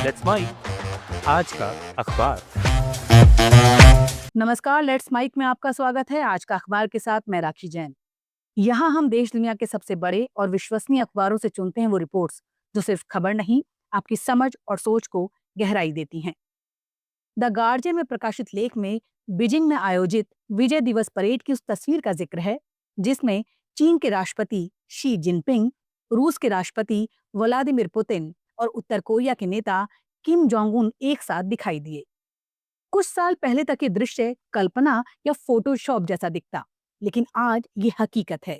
Let's mic आज का अखबार। नमस्कार, लेट्स माइक में आपका स्वागत है। आज का अखबार के साथ मैं राखी जैन। यहाँ हम देश दुनिया के सबसे बड़े और विश्वसनीय अखबारों से चुनते हैं वो रिपोर्ट्स जो सिर्फ खबर नहीं, आपकी समझ और सोच को गहराई देती हैं। द गार्जियन में प्रकाशित लेख में बीजिंग में आयोजित विजय दिवस परेड की उस तस्वीर का जिक्र है जिसमें चीन के राष्ट्रपति शी जिनपिंग, रूस के राष्ट्रपति व्लादिमीर पुतिन और उत्तर कोरिया के नेता किम जोंग उन एक साथ दिखाई दिए। कुछ साल पहले तक ये दृश्य कल्पना या फोटोशॉप जैसा दिखता, लेकिन आज ये हकीकत है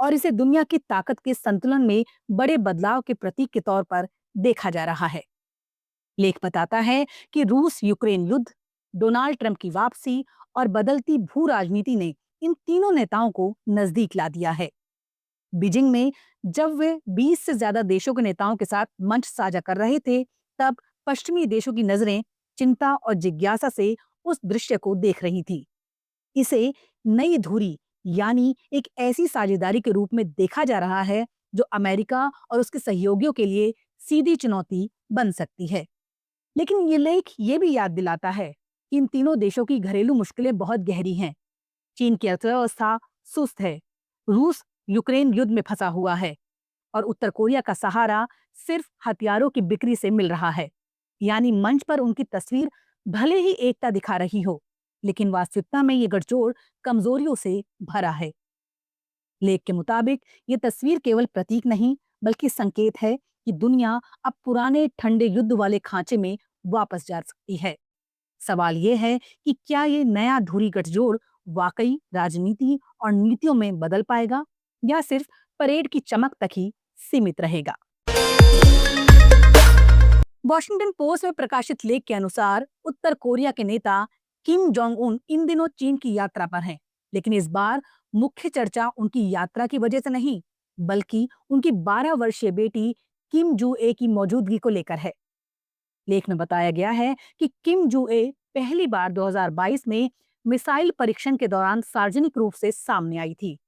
और इसे दुनिया की ताकत के संतुलन में बड़े बदलाव के प्रतीक के तौर पर देखा जा रहा है। लेख बताता है कि रूस यूक्रेन युद्ध, डोनाल्ड ट्रंप की वापसी और बदलती भू राजनीति ने इन तीनों नेताओं को नजदीक ला दिया है। बीजिंग में जब वे 20 से ज्यादा देशों के नेताओं के साथ मंच साझा कर रहे थे, तब पश्चिमी देशों की नजरें चिंता और जिज्ञासा से उस दृश्य को देख रही थी। इसे नई धुरी यानी एक ऐसी साझेदारी के रूप में देखा जा रहा है जो अमेरिका और उसके सहयोगियों के लिए सीधी चुनौती बन सकती है। लेकिन ये लेख ये भी याद दिलाता है कि इन तीनों देशों की घरेलू मुश्किलें बहुत गहरी हैं। चीन की अर्थव्यवस्था सुस्त है, रूस यूक्रेन युद्ध में फंसा हुआ है और उत्तर कोरिया का सहारा सिर्फ हथियारों की बिक्री से मिल रहा है। यानी मंच पर उनकी तस्वीर भले ही एकता दिखा रही हो, लेकिन वास्तविकता में ये गठजोड़ कमजोरियों से भरा है। लेख के मुताबिक ये तस्वीर केवल प्रतीक नहीं, बल्कि संकेत है कि दुनिया अब पुराने ठंडे युद्ध वाले खांचे में वापस जा सकती है। सवाल ये है कि क्या ये नया धुरी गठजोड़ वाकई राजनीति और नीतियों में बदल पाएगा या सिर्फ परेड की चमक तक ही सीमित रहेगा। वॉशिंगटन पोस्ट में प्रकाशित लेख के अनुसार उत्तर कोरिया के नेता किम जोंग उन इन दिनों चीन की यात्रा पर हैं, लेकिन इस बार मुख्य चर्चा उनकी यात्रा की वजह से नहीं, बल्कि उनकी 12 वर्षीय बेटी किम जू ए की मौजूदगी को लेकर है। लेख में बताया गया है कि किम जू ए पहली बार 2022 में मिसाइल परीक्षण के दौरान सार्वजनिक रूप से सामने आई थी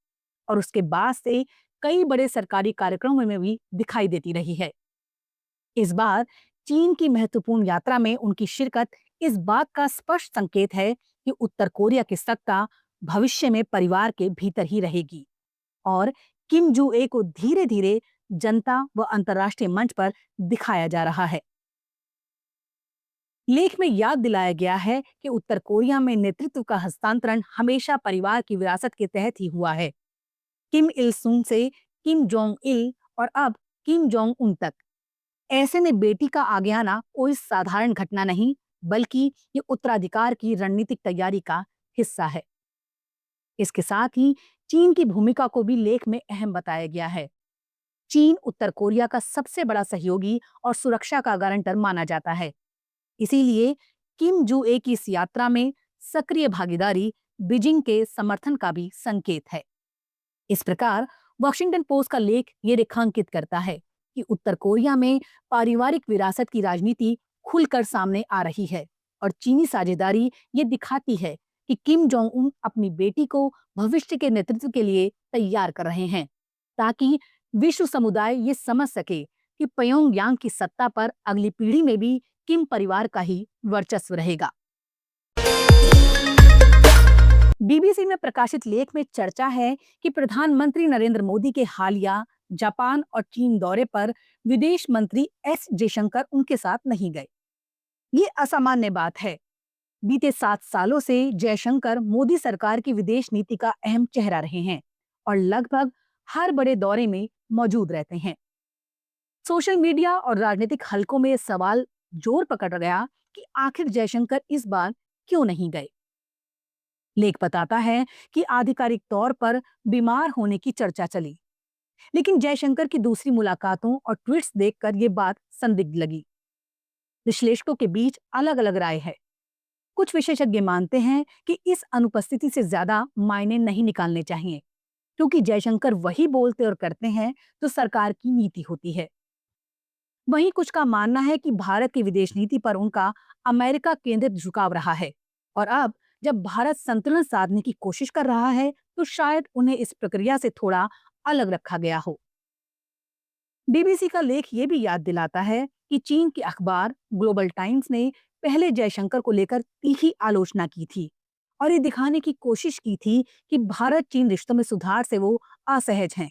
और उसके बाद से कई बड़े सरकारी कार्यक्रमों में भी दिखाई देती रही है। इस बार चीन की महत्वपूर्ण यात्रा में उनकी शिरकत इस बात का स्पष्ट संकेत है कि उत्तर कोरिया की सत्ता भविष्य में परिवार के भीतर ही रहेगी और किम जू ए को धीरे धीरे जनता व अंतर्राष्ट्रीय मंच पर दिखाया जा रहा है। लेख में याद दिलाया गया है कि उत्तर कोरिया में नेतृत्व का हस्तांतरण हमेशा परिवार की विरासत के तहत ही हुआ है। किम इल सुंग से किम जोंग इल और अब किम जोंग उन तक। ऐसे में बेटी का आगे आना कोई साधारण घटना नहीं, बल्कि ये उत्तराधिकार की रणनीतिक तैयारी का हिस्सा है। इसके साथ ही चीन की भूमिका को भी लेख में अहम बताया गया है। चीन उत्तर कोरिया का सबसे बड़ा सहयोगी और सुरक्षा का गारंटर माना जाता है। इसीलिए किम जू ए की इस यात्रा में सक्रिय भागीदारी बीजिंग के समर्थन का भी संकेत है। इस प्रकार वॉशिंगटन पोस्ट का लेख ये रेखांकित करता है कि उत्तर कोरिया में पारिवारिक विरासत की राजनीति खुलकर सामने आ रही है और चीनी साझेदारी ये दिखाती है कि किम जोंग उन अपनी बेटी को भविष्य के नेतृत्व के लिए तैयार कर रहे हैं, ताकि विश्व समुदाय ये समझ सके कि प्योंगयांग की सत्ता पर अगली पीढ़ी में भी किम परिवार का ही वर्चस्व रहेगा। बीबीसी में प्रकाशित लेख में चर्चा है कि प्रधानमंत्री नरेंद्र मोदी के हालिया जापान और चीन दौरे पर विदेश मंत्री एस जयशंकर उनके साथ नहीं गए। ये असामान्य बात है। बीते 7 सालों से जयशंकर मोदी सरकार की विदेश नीति का अहम चेहरा रहे हैं और लगभग हर बड़े दौरे में मौजूद रहते हैं। सोशल मीडिया और राजनीतिक हलकों में यह सवाल जोर पकड़ गया कि आखिर जयशंकर इस बार क्यों नहीं गए। लेख बताता है कि आधिकारिक तौर पर बीमार होने की चर्चा चली, लेकिन जयशंकर की दूसरी मुलाकातों और ट्वीट्स देखकर ये बात संदिग्ध लगी। विश्लेषकों के बीच अलग अलग राय है। कुछ विशेषज्ञ मानते हैं कि इस अनुपस्थिति से ज्यादा मायने नहीं निकालने चाहिए, क्योंकि जयशंकर वही बोलते और करते हैं जो सरकार की नीति होती है। वहीं कुछ का मानना है कि भारत की विदेश नीति पर उनका अमेरिका केंद्रित झुकाव रहा है और अब जब भारत संतुलन साधने की कोशिश कर रहा है, तो शायद उन्हें इस प्रक्रिया से थोड़ा अलग रखा गया हो। बीबीसी का लेख ये भी याद दिलाता है कि चीन के अखबार ग्लोबल टाइम्स ने पहले जयशंकर को लेकर तीखी आलोचना की थी और ये दिखाने की कोशिश की थी कि भारत चीन रिश्तों में सुधार से वो असहज हैं।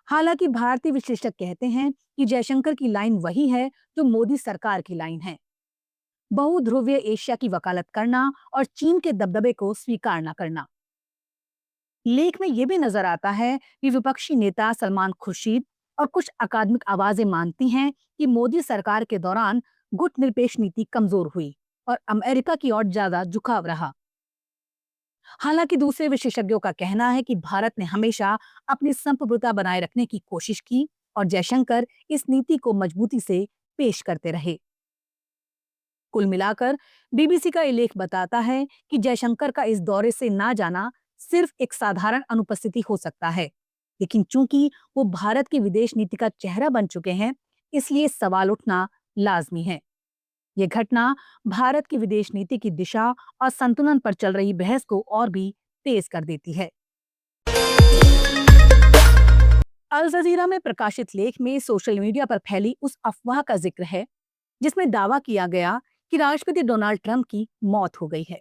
हालांकि भारतीय विश्लेषक कहते हैं कि जयशंकर की लाइन वही है जो मोदी सरकार की लाइन है, बहुध्रुवीय एशिया की वकालत करना और चीन के दबदबे को स्वीकार न करना। लेख में यह भी नजर आता है कि विपक्षी नेता सलमान खुर्शीद और कुछ अकादमिक आवाजें मानती हैं कि मोदी सरकार के दौरान गुटनिरपेक्ष नीति कमजोर हुई और अमेरिका की ओर ज्यादा झुकाव रहा। हालांकि दूसरे विशेषज्ञों का कहना है कि भारत ने हमेशा अपनी संप्रभुता बनाए रखने की कोशिश की और जयशंकर इस नीति को मजबूती से पेश करते रहे। कुल मिलाकर बीबीसी का ये लेख बताता है कि जयशंकर का इस दौरे से ना जाना सिर्फ एक साधारण अनुपस्थिति हो सकता है, लेकिन चूंकि वो भारत की विदेश नीति का चेहरा बन चुके हैं, इसलिए सवाल उठना लाजमी है। ये घटना भारत की विदेश नीति की दिशा और संतुलन पर चल रही बहस को और भी तेज कर देती है। अल जजीरा में प्रकाशित लेख में सोशल मीडिया पर फैली उस अफवाह का जिक्र है जिसमें दावा किया गया कि राष्ट्रपति डोनाल्ड ट्रंप की मौत हो गई है।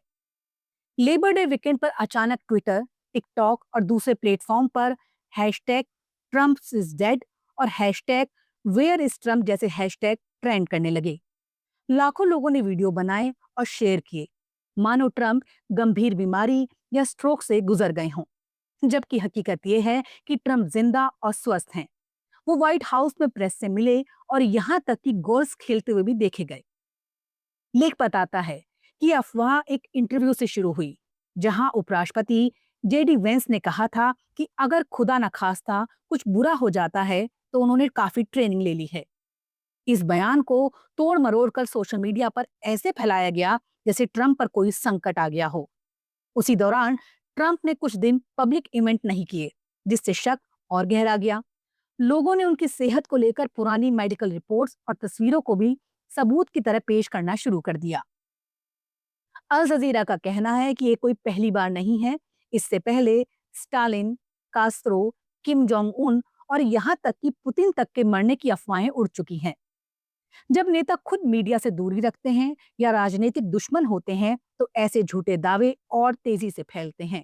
लेबर डे वीकेंड पर अचानक ट्विटर, टिकटॉक और दूसरे प्लेटफॉर्म पर हैशटैग ट्रम्प इज डेड और हैशटैग वेयर इज ट्रम्प जैसे हैशटैग ट्रेंड करने लगे। लाखों लोगों ने वीडियो बनाए और शेयर किए, मानो ट्रंप गंभीर बीमारी या स्ट्रोक से गुजर गए हों, जबकि हकीकत यह है कि ट्रंप जिंदा और स्वस्थ हैं। वो व्हाइट हाउस में प्रेस से मिले और यहाँ तक कि गोल्फ खेलते हुए भी देखे गए। लेख बताता है कि अफवाह एक इंटरव्यू से शुरू हुई, जहां उपराष्ट्रपति जेडी वेंस ने कहा था कि अगर खुदा न खास्ता कुछ बुरा हो जाता है तो उन्होंने काफी ट्रेनिंग ले ली है। इस बयान को तोड़ मरोड़ कर सोशल मीडिया पर ऐसे फैलाया गया जैसे ट्रंप पर कोई संकट आ गया हो। उसी दौरान ट्रंप ने कुछ दिन पब्लिक इवेंट नहीं किए, जिससे शक और गहरा गया। लोगों ने उनकी सेहत को लेकर पुरानी मेडिकल रिपोर्ट्स और तस्वीरों को भी सबूत की तरह पेश करना शुरू कर दिया। अल जजीरा का कहना है कि ये कोई पहली बार नहीं है। इससे पहले Stalin, Castro, Kim Jong Un और यहाँ तक कि पुतिन तक के मरने की अफवाहें उड़ चुकी हैं। जब नेता खुद मीडिया से दूरी रखते हैं या राजनीतिक दुश्मन होते हैं, तो ऐसे झूठे दावे और तेजी से फैलते हैं।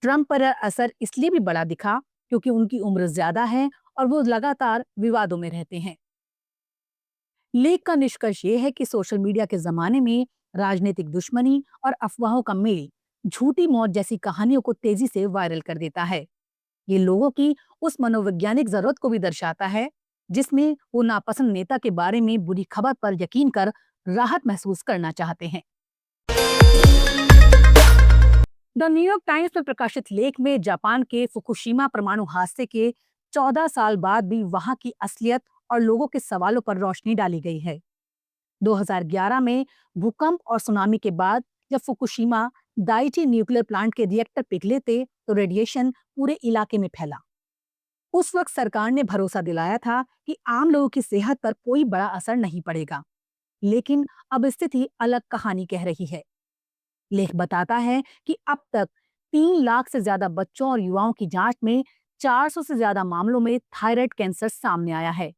ट्रंप पर असर इसलिए भी बड़ा दिखा क्योंकि उनकी उम्र ज्यादा है और वो लगातार विवादों में रहते हैं। लेख का निष्कर्ष ये है कि सोशल मीडिया के जमाने में राजनीतिक दुश्मनी और अफवाहों का मेल झूठी मौत जैसी कहानियों को तेजी से वायरल कर देता है। ये लोगों की उस मनोवैज्ञानिक जरूरत को भी दर्शाता है जिसमें वो नापसंद नेता के बारे में बुरी खबर पर यकीन कर राहत महसूस करना चाहते हैं। द न्यूयॉर्क टाइम्स में प्रकाशित लेख में जापान के फुकुशिमा परमाणु हादसे के 14 साल बाद भी वहां की असलियत और लोगों के सवालों पर रोशनी डाली गई है। 2011 में भूकंप और सुनामी के बाद जब फुकुशिमा दाइची न्यूक्लियर प्लांट के रिएक्टर पिघले थे तो रेडिएशन पूरे इलाके में फैला। उस वक्त सरकार ने भरोसा दिलाया था कि आम लोगों की सेहत पर कोई बड़ा असर नहीं पड़ेगा, लेकिन अब स्थिति अलग कहानी कह रही है। लेख बताता है कि अब तक 3 लाख से ज्यादा बच्चों और युवाओं की जांच में 400 से ज्यादा मामलों में थायराइड कैंसर सामने आया है।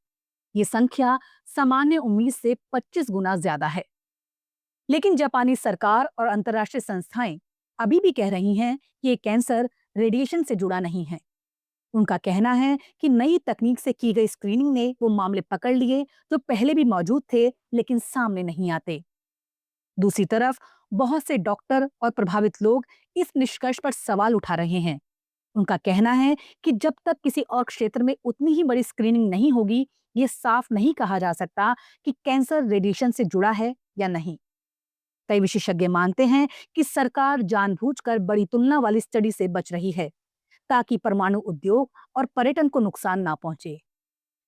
ये संख्या सामान्य उम्मीद से 25 गुना ज्यादा है। लेकिन जापानी सरकार और अंतर्राष्ट्रीय संस्थाएं अभी भी कह रही हैं कि ये कैंसर रेडिएशन से जुड़ा नहीं है। उनका कहना है कि नई तकनीक से की गई स्क्रीनिंग ने वो मामले पकड़ लिए जो पहले भी मौजूद थे लेकिन सामने नहीं आते। दूसरी तरफ बहुत से डॉक्टर और प्रभावित लोग इस निष्कर्ष पर सवाल उठा रहे हैं। उनका कहना है कि जब तक किसी और क्षेत्र में उतनी ही बड़ी स्क्रीनिंग नहीं होगी, ये साफ नहीं कहा जा सकता कि कैंसर रेडिएशन से जुड़ा है या नहीं। कई विशेषज्ञ मानते हैं कि सरकार जानबूझकर बड़ी तुलना वाली स्टडी से बच रही है ताकि परमाणु उद्योग और पर्यटन को नुकसान ना पहुंचे।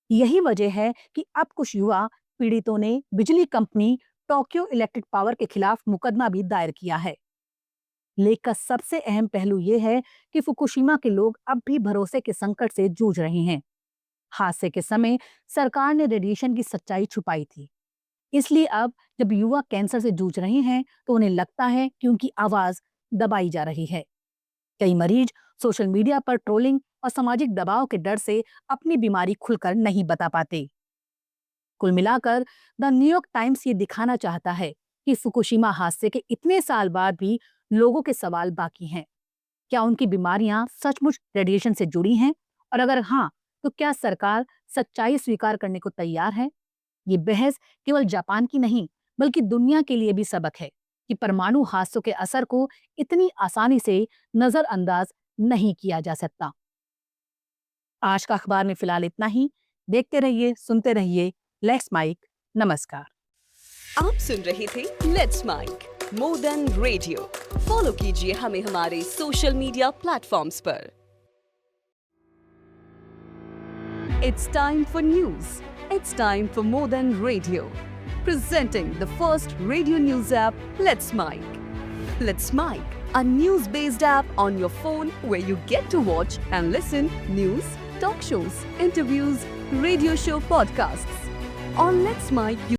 यही वजह है कि अब कुछ युवा पीड़ितों ने बिजली कंपनी टोक्यो इलेक्ट्रिक पावर के खिलाफ मुकदमा भी दायर किया है। लेख का सबसे अहम पहलू यह है कि फुकुशिमा के लोग अब भी भरोसे के संकट से जूझ रहे हैं। हादसे के समय सरकार ने रेडिएशन की सच्चाई छुपाई थी, इसलिए अब जब युवा कैंसर से जूझ रहे हैं तो उन्हें लगता है कि उनकी आवाज दबाई जा रही है। कई मरीज सोशल मीडिया पर ट्रोलिंग और सामाजिक दबाव के डर से अपनी बीमारी खुलकर नहीं बता पाते। कुल मिलाकर द न्यूयॉर्क टाइम्स ये दिखाना चाहता है कि फुकुशिमा हादसे के इतने साल बाद भी लोगों के सवाल बाकी हैं। क्या उनकी बीमारियां सचमुच रेडिएशन से जुड़ी हैं? और अगर हाँ, तो क्या सरकार सच्चाई स्वीकार करने को तैयार है? ये बहस केवल जापान की नहीं, बल्कि दुनिया के लिए भी सबक है कि परमाणु हादसों के असर को इतनी आसानी से नजरअंदाज नहीं किया जा सकता। आज का अखबार में फिलहाल इतना ही। देखते रहिए, सुनते रहिए लेट्स माइक। नमस्कार। आप सुन रहे थे let's mike more than radio. Follow कीजिए हमें हमारे सोशल मीडिया प्लेटफॉर्म्स पर। It's time for news. It's time for more than radio. Presenting the first radio news app, Let's Mike. Let's Mike, a news-based app on your phone where you get to watch and listen news, talk shows, interviews, radio show podcasts. On Let's Mike, you